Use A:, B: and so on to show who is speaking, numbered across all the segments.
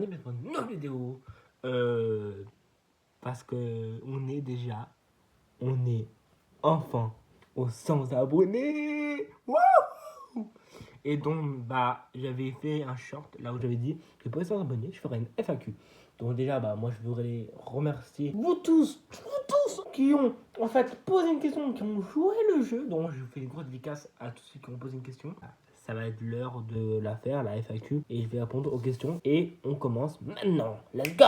A: bienvenue pour une nouvelle vidéo. Parce que on est enfin aux 100 abonnés. Wouhou! Et donc, j'avais fait un short là où j'avais dit que pour les 100 abonnés, je ferais une FAQ. Donc déjà, moi, je voudrais remercier vous tous qui ont en fait posé une question, qui ont joué le jeu. Donc, je fais une grosse dédicace à tous ceux qui ont posé une question. Ça va être l'heure de la faire, la FAQ, et je vais répondre aux questions. Et on commence maintenant. Let's go!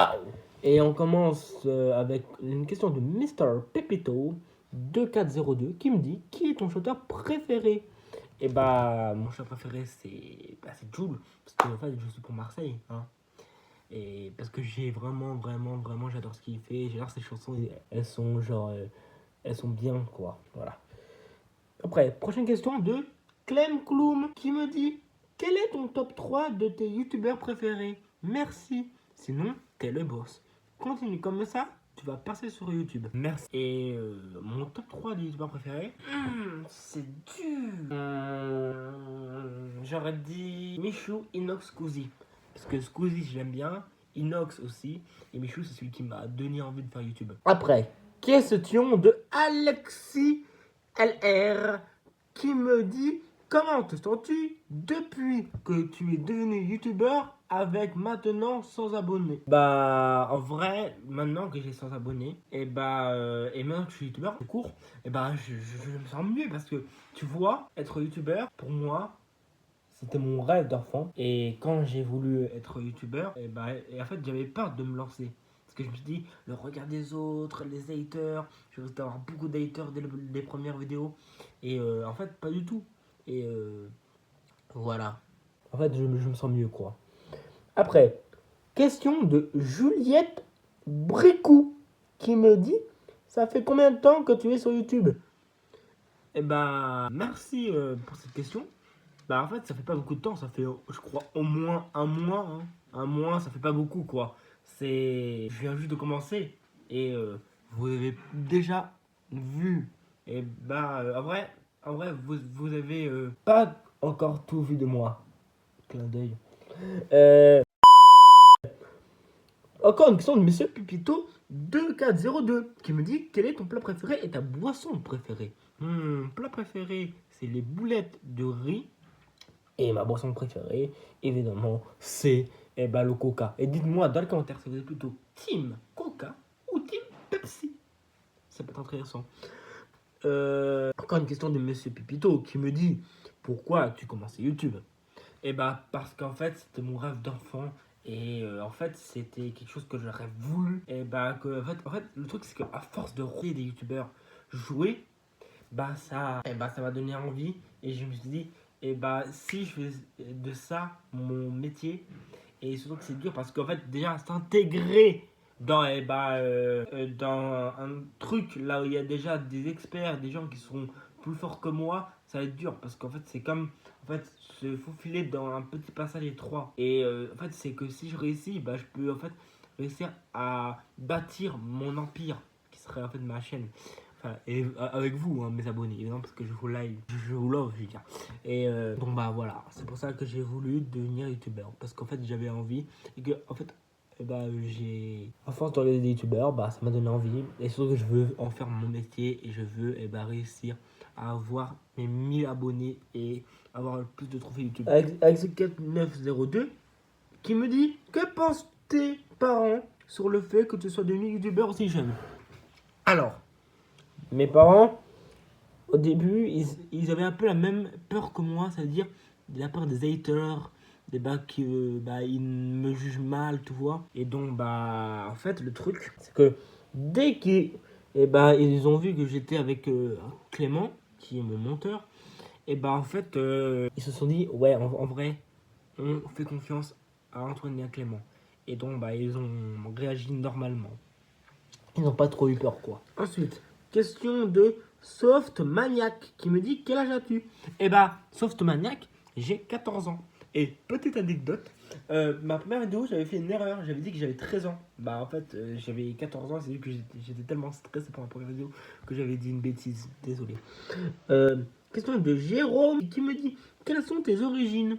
A: Et on commence avec une question de Mr. Pepito 2402 qui me dit: qui est ton chanteur préféré? Et mon chanteur préféré c'est Jul, parce que en fait je suis pour Marseille, hein. Et parce que j'ai vraiment j'adore ce qu'il fait, j'adore ses chansons, elles sont elles sont bien quoi, voilà. Après, prochaine question de Clem Kloum qui me dit: quel est ton top 3 de tes youtubeurs préférés? Merci, sinon t'es le boss. Continue comme ça, tu vas passer sur YouTube. Merci. Et mon top 3 des youtubeurs préférés, c'est dur. J'aurais dit Michou, Inox, Squeezie. Parce que Squeezie, j'aime bien. Inox aussi. Et Michou, c'est celui qui m'a donné envie de faire YouTube. Après, question de Alexis LR qui me dit: comment te sens-tu depuis que tu es devenu youtubeur avec maintenant 100 abonnés? En vrai, maintenant que j'ai 100 abonnés, et maintenant que je suis youtubeur, c'est court, je me sens mieux parce que tu vois, être youtubeur, pour moi, c'était mon rêve d'enfant. Et quand j'ai voulu être youtubeur, en fait, j'avais peur de me lancer. Parce que je me suis dit, le regard des autres, les haters, je risque d'avoir beaucoup de haters dès les premières vidéos. Et en fait, pas du tout. Et voilà. En fait, je me sens mieux, quoi. Après, question de Juliette Bricou qui me dit: ça fait combien de temps que tu es sur YouTube? Merci pour cette question. En fait, ça fait pas beaucoup de temps, ça fait, je crois, au moins un mois, hein. Un mois, ça fait pas beaucoup, quoi. Je viens juste de commencer. Et vous avez déjà vu. En vrai, vous avez pas encore tout vu de moi. Clin d'œil. Encore une question de Monsieur Pupito 2402 qui me dit: quel est ton plat préféré et ta boisson préférée? Plat préféré, c'est les boulettes de riz. Et ma boisson préférée, évidemment, c'est le Coca. Et dites-moi dans les commentaires si vous êtes plutôt Team Coca ou Team Pepsi. Ça peut être intéressant. Encore une question de Monsieur Pipito qui me dit: pourquoi as-tu commencé YouTube? Parce qu'en fait, c'était mon rêve d'enfant. Et en fait, c'était quelque chose que j'aurais voulu. En fait, le truc, c'est qu'à force de regarder des youtubeurs jouer, ça m'a donné envie. Et je me suis dit: si je fais de ça mon métier, et surtout que c'est dur parce qu'en fait, déjà, s'intégrer dans, dans un truc là où il y a déjà des experts, des gens qui sont plus forts que moi, ça va être dur parce qu'en fait, c'est comme se faufiler dans un petit passage étroit. Et en fait, c'est que si je réussis, je peux en fait réussir à bâtir mon empire qui serait en fait ma chaîne. Enfin, et avec vous, hein, mes abonnés, évidemment, parce que je vous live, je vous love, je veux dire. Et donc voilà, c'est pour ça que j'ai voulu devenir youtubeur, parce qu'en fait j'avais envie, et que en fait, j'ai, à force de regarder des youtubeurs, ça m'a donné envie, et surtout que je veux en faire mon métier, et je veux réussir à avoir mes 1000 abonnés et avoir le plus de trophées YouTube. Avec ce 4902 qui me dit: que pensent tes parents sur le fait que tu sois devenu youtubeur aussi jeune? Alors, mes parents, au début, ils avaient un peu la même peur que moi, c'est-à-dire la peur des haters, des qui ils me jugent mal, tu vois. Et donc, en fait, le truc, c'est que dès qu'ils ils ont vu que j'étais avec Clément, qui est mon monteur, en fait, ils se sont dit: ouais, en vrai, on fait confiance à Antoine et à Clément. Et donc, ils ont réagi normalement. Ils n'ont pas trop eu peur, quoi. Ensuite, question de Soft Maniac qui me dit: quel âge as-tu? Soft Maniac, j'ai 14 ans. Et petite anecdote, ma première vidéo, j'avais fait une erreur. J'avais dit que j'avais 13 ans. En fait, j'avais 14 ans. C'est vu que j'étais tellement stressé pour ma première vidéo que j'avais dit une bêtise. Désolé. Question de Jérôme qui me dit: quelles sont tes origines?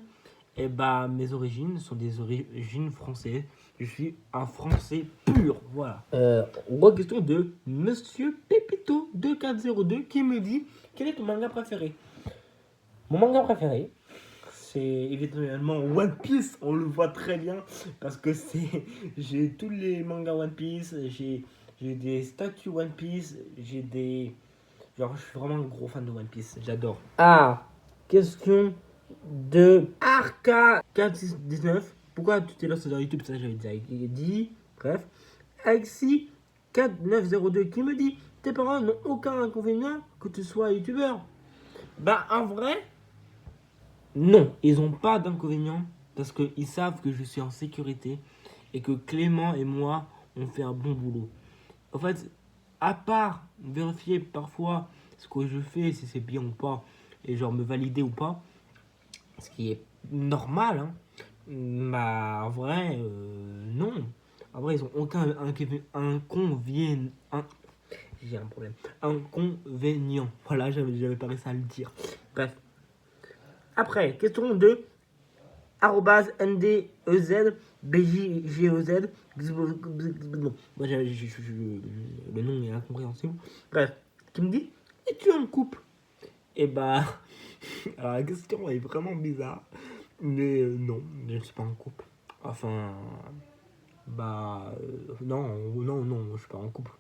A: Mes origines sont des origines françaises. Je suis un français pur, voilà. Grosse question de Monsieur Pépito 2402 qui me dit quel est ton manga préféré? Mon manga préféré, c'est évidemment One Piece, on le voit très bien parce que j'ai tous les mangas One Piece, j'ai des statues One Piece, genre je suis vraiment un gros fan de One Piece, j'adore. Ah, question de Arca419. Pourquoi tu t'es lancé dans YouTube? Ça, j'avais déjà dit. Bref. Alexis4902 qui me dit tes parents n'ont aucun inconvénient que tu sois youtubeur. Bah, en vrai, non, ils n'ont pas d'inconvénient parce qu'ils savent que je suis en sécurité et que Clément et moi, on fait un bon boulot. En fait, à part vérifier parfois ce que je fais, si c'est bien ou pas, et genre me valider ou pas, ce qui est normal, hein. Bah, en vrai, non. En vrai, ils ont aucun inconvénient. J'ai un problème. Inconvénient. Voilà, j'avais pas réussi à le dire. Bref. Après, question de @ndez bjgoz. Moi, le nom est incompréhensible. Bref, qui me dit es-tu en couple? Et bah, alors la question est vraiment bizarre, mais non, je ne suis pas en couple. Enfin, bah, non, je suis pas en couple.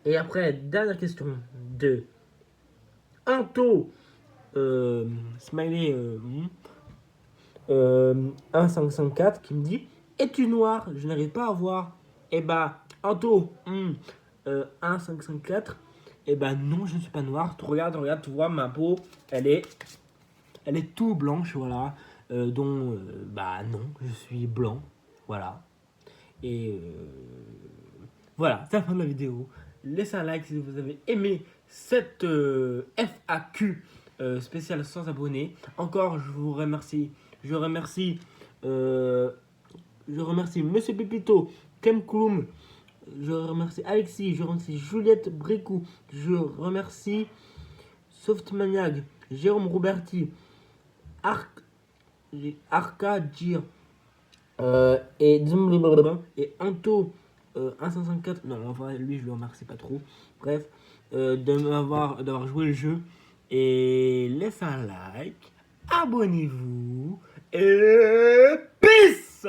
A: Et après, dernière question de Anto Smiley 1554 qui me dit es-tu noir? Je n'arrive pas à voir. Et bah, Anto 1554. Et bah, non, je ne suis pas noir. Tu regardes, tu vois, ma peau, elle est tout blanche, voilà. Bah, non, je suis blanc. Voilà. Et voilà, c'est la fin de la vidéo. Laissez un like si vous avez aimé cette FAQ spéciale sans abonnés. Encore, je vous remercie. Je remercie Monsieur Pépito, Kem Kouloum. Je remercie Alexis. Je remercie Juliette Brécou. Je remercie Softmaniag, Jérôme Roberti, Arca Gir et Anto 154. Non, en vrai, lui, je le remercie pas trop. Bref, d'avoir joué le jeu. Et laissez un like, abonnez-vous et peace!